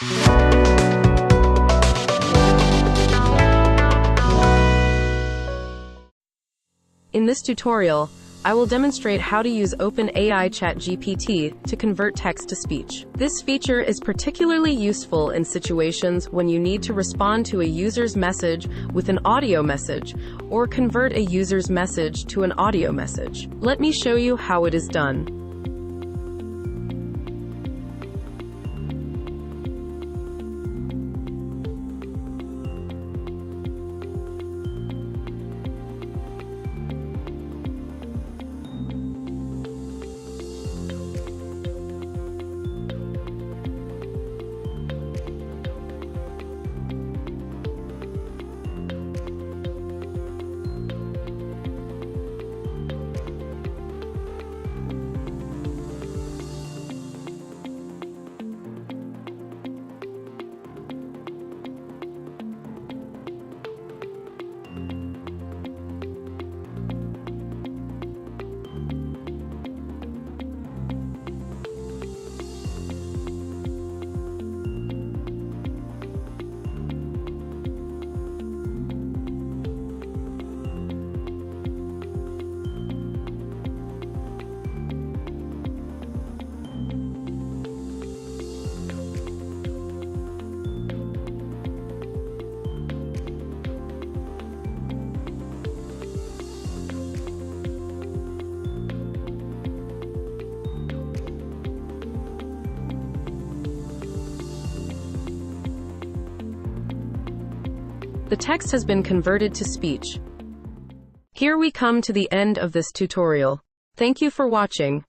In this tutorial, I will demonstrate how to use OpenAI ChatGPT to convert text to speech. This feature is particularly useful in situations when you need to respond to a user's message with an audio message, or convert a user's message to an audio message. Let me show you how it is done. The text has been converted to speech. Here we come to the end of this tutorial. Thank you for watching.